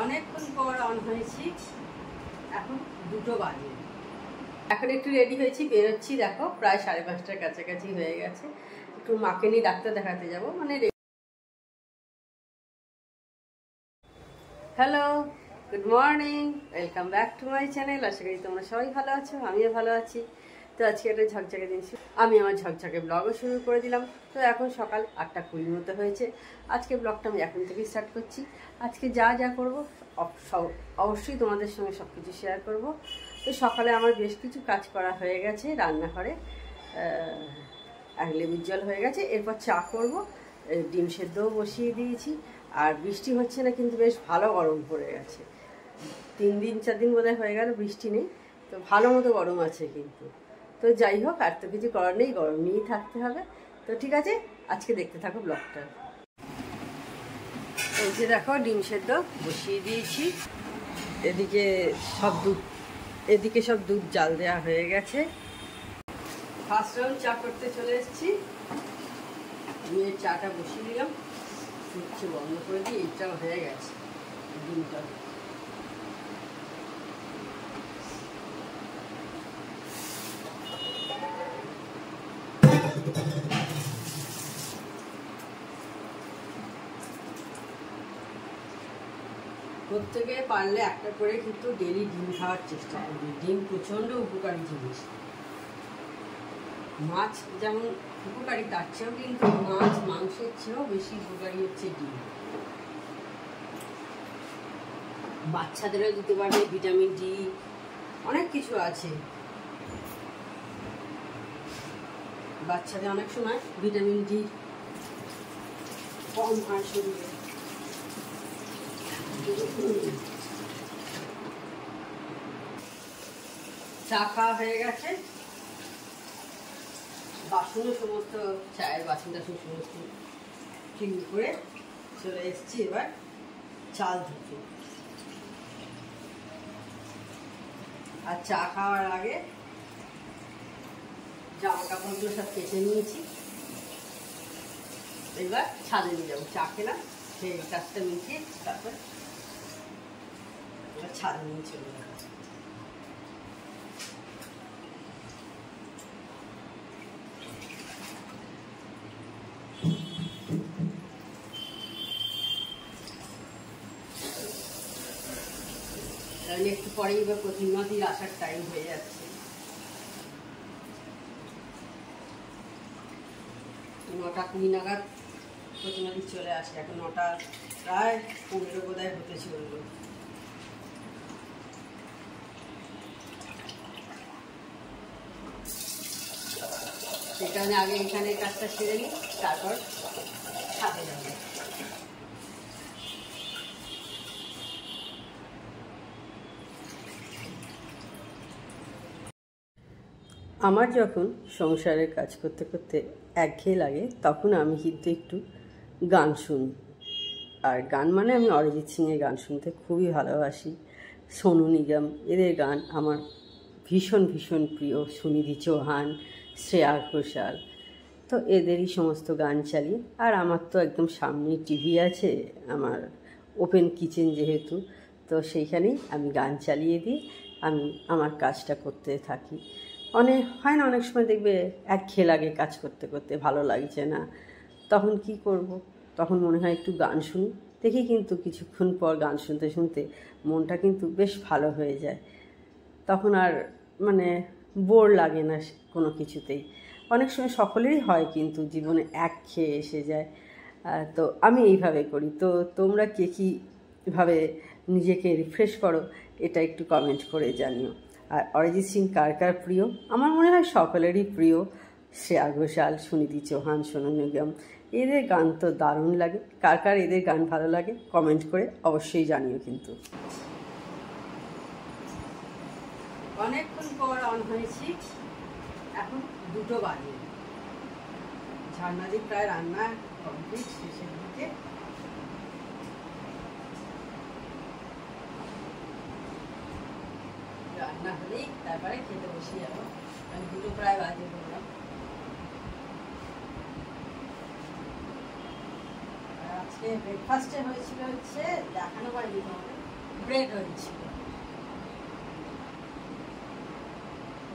অনেকক্ষণ পর অন হয়েছি, এখন 2টো বাজে। এখন একটু রেডি হয়েছি, বেরোচ্ছি। দেখো প্রায় 5:30টার কাছাকাছি হয়ে গেছে। একটু মাকে নিয়ে ডাক্তার দেখাতে যাবো। Hello, good morning, welcome back to my channel. আশা করি তোমরা সবাই ভালো আছো, আমিও ভালো আছি। তো আজকে একটা ঝকঝকে দিন, আমি আমার ঝকঝকে ব্লগও শুরু করে দিলাম। তো এখন সকাল 8:20 মতো হয়েছে। আজকে ব্লগটা আমি এখন থেকেই স্টার্ট করছি। আজকে যা যা করবো অবশ্যই তোমাদের সঙ্গে সব কিছু শেয়ার করবো। তো সকালে আমার বেশ কিছু কাজ করা হয়ে গেছে। রান্নাঘরে লেবুর জল হয়ে গেছে, এরপর চা করবো। ডিম সেদ্ধও বসিয়ে দিয়েছি। আর বৃষ্টি হচ্ছে না, কিন্তু বেশ ভালো গরম পড়ে গেছে। 3 দিন 4 দিন বোধহয় হয়ে গেল বৃষ্টি নেই, তো ভালো মতো গরম আছে কিন্তু। তো যাই হোক, আর তো কিছু করার নেই, গরম নিয়েই থাকতে হবে। তো ঠিক আছে, আজকে দেখতে থাকো ব্লগটা। এই যে দেখো, ডিম সেদ্ধ বসিয়ে দিয়েছি। এদিকে সব দুধ জাল দেওয়া হয়ে গেছে। ফার্স্ট রাউন্ড চা করতে চলে এসেছি। মেয়ের চাটা বসিয়ে দিলাম, হচ্ছে বন্ধ করে দিই। এইটাও হয়ে গেছে ডিমটা। প্রত্যেকে পারলে একটা করে কিন্তু ডেলি ডিম খাওয়ার চেষ্টা করবে। ডিম প্রচণ্ড উপকারী জিনিস। মাছ যেমন উপকারী, তার চেয়েও কিন্তু মাছ মাংসের চেয়েও বেশি উপকারী হচ্ছে ডিম। বাচ্চাদেরও দিতে পারবে, ভিটামিন ডি অনেক কিছু আছে। বাচ্চাদের অনেক সময় ভিটামিন ডি কম হয় শরীরে। চা খাওয়া হয়ে গেছে, বাসনও সমস্ত, চায়ের বাসন টাসন সমস্ত ক্লিন করে চলে এসেছি। এবার চাল ধুতে। আর চা খাওয়ার আগে জামা কাপড়গুলো সব কেচে নিয়েছি। এবার ছাদে নিয়ে যাবো। চা খেলাম, সেই কাজটা মিটিয়ে তারপর এবার ছাদে নিয়ে চলে যাবো। একটু পরেই এবার প্রতিমাদির আসার টাইম হয়ে যাচ্ছে। 9:20 নাগাদ প্রতিমাদি চলে আসে। এখন 9:15 বোধহয় হতে চলবে। সেই কারণে আগে এখানে কাজটা সেরে নিই, তারপর ছাদে যাবো। আমার যখন সংসারের কাজ করতে করতে একঘেয়ে লাগে, তখন আমি কিন্তু একটু গান শুনি। আর গান মানে আমি অরিজিৎ সিংয়ের গান শুনতে খুবই ভালোবাসি। সোনু নিগম, এদের গান আমার ভীষণ ভীষণ প্রিয়। সুনিধি চৌহান, শ্রেয়া ঘোষাল, তো এদেরই সমস্ত গান চালিয়ে। আর আমার তো একদম সামনেই টিভি আছে, আমার ওপেন কিচেন যেহেতু, তো সেইখানেই আমি গান চালিয়ে দিই। আমি আমার কাজটা করতে থাকি। অনেক সময় দেখবে একঘেয়ে লাগে, কাজ করতে করতে ভালো লাগছে না, তখন কি করব? তখন মনে হয় একটু গান শুনি। দেখি কিন্তু কিছুক্ষণ পর গান শুনতে শুনতে মনটা কিন্তু বেশ ভালো হয়ে যায়। তখন আর বোর লাগে না কোনো কিছুতেই। অনেক সময় সকলেরই হয়, কিন্তু জীবনে একঘেয়ে এসে যায়। তো আমি এইভাবে করি। তো তোমরা কে কীভাবে নিজেকে রিফ্রেশ করো, এটা একটু কমেন্ট করে জানিও। আর অরিজিৎ সিং কার কার প্রিয়? আমার মনে হয় সকলেরই প্রিয়। শ্রেয়া ঘোষাল, সুনিধি চৌহান, সোনু নিগম, এদের গান তো দারুণ লাগে। কার কার এদের গান ভালো লাগে কমেন্ট করে অবশ্যই জানিও কিন্তু। অনেকক্ষণ পর অন হয়েছি, এখন 2টো বাজে। ঝর্ণাদি প্রায় রান্না কমপ্লিট, শেষের দিকে। রান্না হলেই তারপরে খেতে বসে যাবো। আমি 2টো প্রায় বাজে বললাম। আজকে ব্রেকফাস্টে হয়েছিল হচ্ছে, দেখানো পাইনি তোমাদের, ব্রেড হয়েছিল,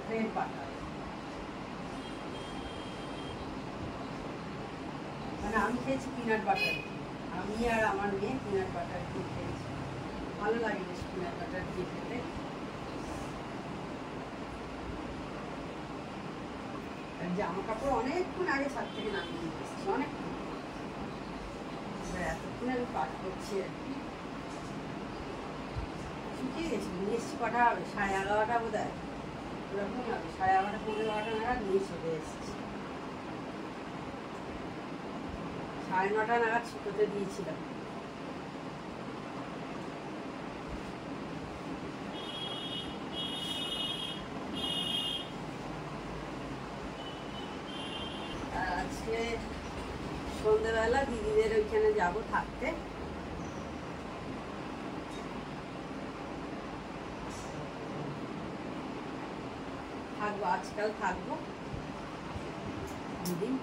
ব্রেড বাটার। মানে আমি খেয়েছি পিনাট বাটার, আমি আর আমার মেয়ে পিনাট বাটার দিয়ে খেয়েছি, ভালো লাগে বেশ পিনাট বাটার দিয়ে খেতে। জামা কাপড় অনেকক্ষণ আগে ছাদ থেকে নামিয়ে নিয়ে এসেছি, অনেকক্ষণ, এতক্ষণ আমি পাঠ করছি আর কি। শুকিয়ে গেছি, নিয়ে এসেছি কটা হবে, 11:30 বোধ হয়, ওরকমই হবে, 11:30 15:30 নাগাদ নিয়ে চলে এসেছি। 9:30 নাগাদ শুকোতে দিয়েছিলাম। আর আজকে সন্ধ্যেবেলা দিদিদের ওইখানে যাবো থাকতে। থাকবো, আজকাল থাকবো দুদিন।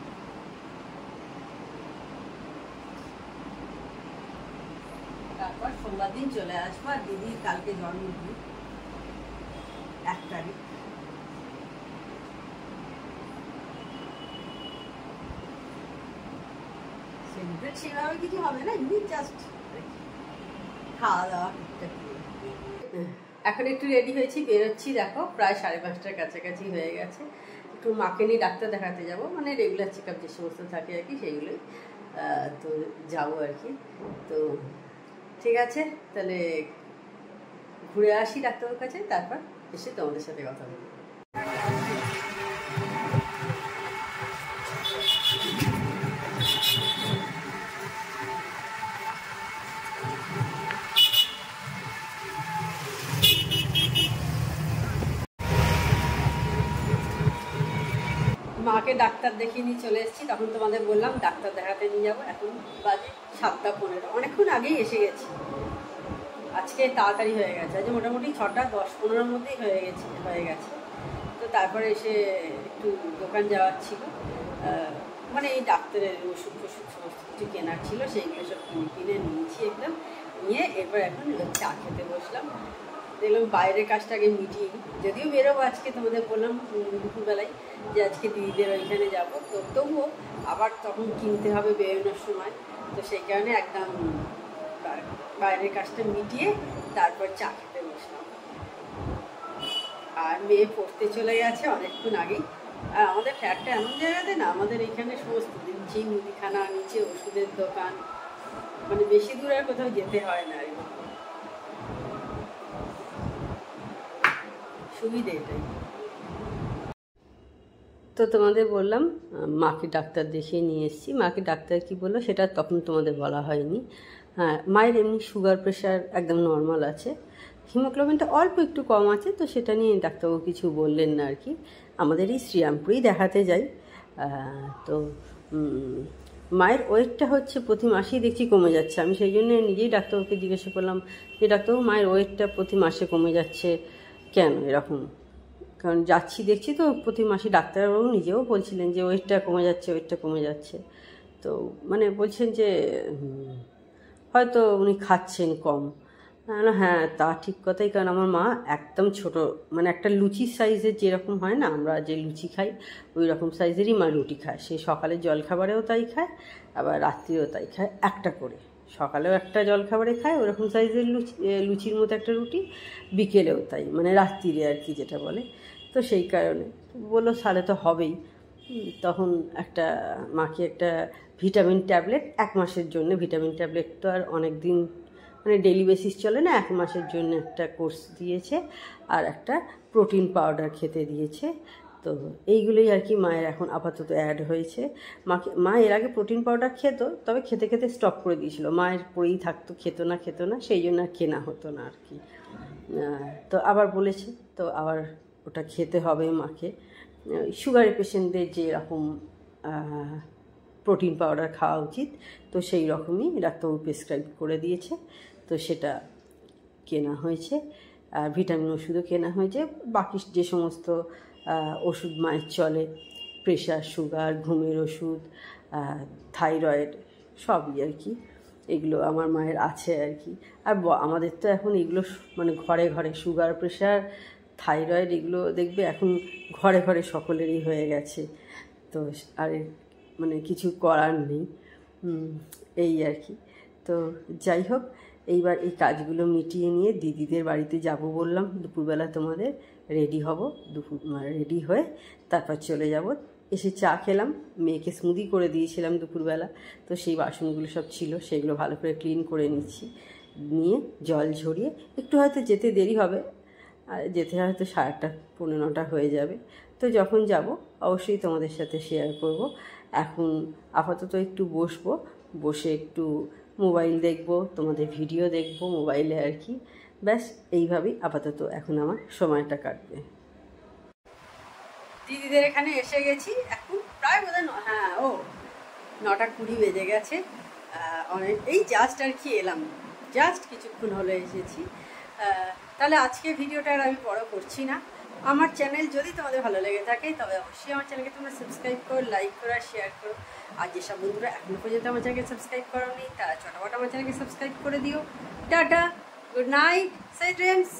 তারপর সোমবার দিন চলে আসবো। আর দিদির কালকে জন্মদিন, 1 তারিখ। সেলিব্রেট সেভাবে কিছু হবে না, এমনি জাস্ট খাওয়া দাওয়া টুকটাক। এখন একটু রেডি হয়েছি, বেরোচ্ছি। দেখো প্রায় 5:30টার কাছাকাছি হয়ে গেছে। একটু মাকে নিয়ে ডাক্তার দেখাতে যাব, মানে রেগুলার চেক আপ যে সমস্ত থাকে আর কি, সেইগুলোই তো যাবো আর কি। তো ঠিক আছে, তাহলে ঘুরে আসি ডাক্তারের কাছে, তারপর এসে তোমাদের সাথে কথা বলবো। মাকে ডাক্তার দেখিয়ে নিয়ে চলে এসেছি, তখন তোমাদের বললাম ডাক্তার দেখাতে নিয়ে যাবো। এখন বাজে 7:15, অনেকক্ষণ আগেই এসে গেছি। আজকে তাড়াতাড়ি হয়ে গেছে, আজ মোটামুটি 6:10-15 মধ্যেই হয়ে গেছে। তো তারপরে এসে একটু দোকান যাওয়ার ছিল, মানে এই ডাক্তারের ওষুধ ফষুধ সমস্ত কিছু কেনার ছিল, সেইগুলো সব কিনে নিয়েছি একদম। নিয়ে এরপর এখন চা খেতে বসলাম। দেখলাম বাইরের কাজটা আগে মিটিয়ে নিই, যদিও বেরোবো আজকে, তোমাদের বললাম দুপুরবেলায় যে আজকে দিদিদের ওইখানে যাবো। তো তবুও আবার তখন কিনতে হবে বেরোনোর সময়, তো সেই কারণে একদম বাইরের কাজটা মিটিয়ে তারপর চা খেতে বসলাম। আর মেয়ে পড়তে চলে গেছে অনেকক্ষণ আগেই। আর আমাদের ফ্ল্যাটটা এমন জায়গাতে না, আমাদের এখানে সমস্ত নিচেই মুদিখানা, নিচে ওষুধের দোকান, মানে বেশি দূর আর কোথাও যেতে হয় না আর কি, সুবিধে এটাই। তো তোমাদের বললাম মাকে ডাক্তার দেখিয়ে নিয়ে এসেছি। মাকে ডাক্তার কি বললো সেটা তখন তোমাদের বলা হয়নি। হ্যাঁ, মায়ের এমনি সুগার প্রেশার একদম নর্মাল আছে, হিমোগ্লোবিনটা অল্প একটু কম আছে, তো সেটা নিয়ে ডাক্তারবাবু কিছু বললেন না আর কি। আমাদের এই শ্রীরামপুরেই দেখাতে যাই। তো মায়ের ওয়েটটা হচ্ছে প্রতি মাসেই দেখছি কমে যাচ্ছে। আমি সেই জন্য নিজেই ডাক্তারবাবুকে জিজ্ঞাসা করলাম যে ডাক্তারবাবু মায়ের ওয়েটটা প্রতি মাসে কমে যাচ্ছে কেন এরকম? কারণ যাচ্ছি দেখছি তো প্রতি মাসে, ডাক্তারবাবু নিজেও বলছিলেন যে ওয়েটটা কমে যাচ্ছে, ওয়েটটা কমে যাচ্ছে। তো মানে বলছেন যে হয়তো উনি খাচ্ছেন কম। হ্যাঁ, তা ঠিক কথাই, কারণ আমার মা একদম ছোট, মানে একটা লুচির সাইজের যেরকম হয় না, আমরা যে লুচি খাই ওই রকম সাইজেরই মা রুটি খায়। সে সকালে জলখাবারেও তাই খায়, আবার রাত্রিও তাই খায়, একটা করে। সকালেও একটা জলখাবারে খায় ওরকম সাইজের লুচির মতো একটা রুটি, বিকেলেও তাই, মানে রাত্রিরে আর কি যেটা বলে। তো সেই কারণে বললো তাহলে তো হবেই। তখন মাকে একটা ভিটামিন ট্যাবলেট 1 মাসের জন্য, ভিটামিন ট্যাবলেট তো আর অনেক দিন মানে ডেলি বেসিস চলে না, 1 মাসের জন্য একটা কোর্স দিয়েছে, আর একটা প্রোটিন পাউডার খেতে দিয়েছে। তো এইগুলোই আর কি মায়ের এখন আপাতত অ্যাড হয়েছে। মা এর আগে প্রোটিন পাউডার খেত, তবে খেতে খেতে স্টপ করে দিয়েছিল, মায়ের পরেই থাকতো, খেত না, সেই জন্য আর কেনা হতো না আর কি। তো আবার বলেছে, তো আবার ওটা খেতে হবে মাকে। সুগারের পেশেন্টদের যেরকম প্রোটিন পাউডার খাওয়া উচিত, তো সেই রকমই ডাক্তারবাবু প্রেসক্রাইব করে দিয়েছে। তো সেটা কেনা হয়েছে, আর ভিটামিন ওষুধও কেনা হয়েছে। বাকি যে সমস্ত ওষুধ মায়ের চলে, প্রেশার, সুগার, ঘুমের ওষুধ, থাইরয়েড, সবই আর কি। এগুলো আমার মায়ের আছে আর কি। আর আমাদের তো এখন এগুলো মানে ঘরে ঘরে সুগার, প্রেশার, থাইরয়েড এগুলো দেখবে এখন ঘরে ঘরে সকলেরই হয়ে গেছে। তো আর মানে কিছু করার নেই, এই আর কি। তো যাই হোক, এইবার এই কাজগুলো মিটিয়ে নিয়ে দিদিদের বাড়িতে যাব বললাম। দুপুরবেলা তোমাদের রেডি হব, রেডি হয়ে তারপর চলে যাব। এসে চা খেলাম, মেয়েকে স্মুদি করে দিয়েছিলাম দুপুরবেলা, তো সেই বাসনগুলো সব ছিল, সেগুলো ভালো করে ক্লিন করে নিচ্ছি। নিয়ে জল ঝরিয়ে একটু হয়তো যেতে দেরি হবে, আর যেতে হয়তো 8:30 পৌনে 9টা হয়ে যাবে। তো যখন যাব অবশ্যই তোমাদের সাথে শেয়ার করব। এখন আপাতত একটু বসবো, বসে একটু মোবাইল দেখব, তোমাদের ভিডিও দেখব মোবাইলে আর কি। ব্যাস এইভাবেই আপাতত এখন আমার সময়টা কাটবে। দিদিদের এখানে এসে গেছি, এখন প্রায় বোধহয় 9:20 বেজে গেছে। অনেক এই জাস্ট আর কি এলাম, জাস্ট কিছুক্ষণ হলো এসেছি। তাহলে আজকে ভিডিওটা আর আমি বড় করছি না। আমার চ্যানেল যদি তোমাদের ভালো লেগে থাকে তবে অবশ্যই আমার চ্যানেলকে তোমরা সাবস্ক্রাইব করো, লাইক করো আর শেয়ার করো। আর যেসব বন্ধুরা এখনো পর্যন্ত আমার চ্যানেলকে সাবস্ক্রাইব করোনি তারা চটাপট আমার চ্যানেলকে সাবস্ক্রাইব করে দিও। Tata, good night, sweet dreams.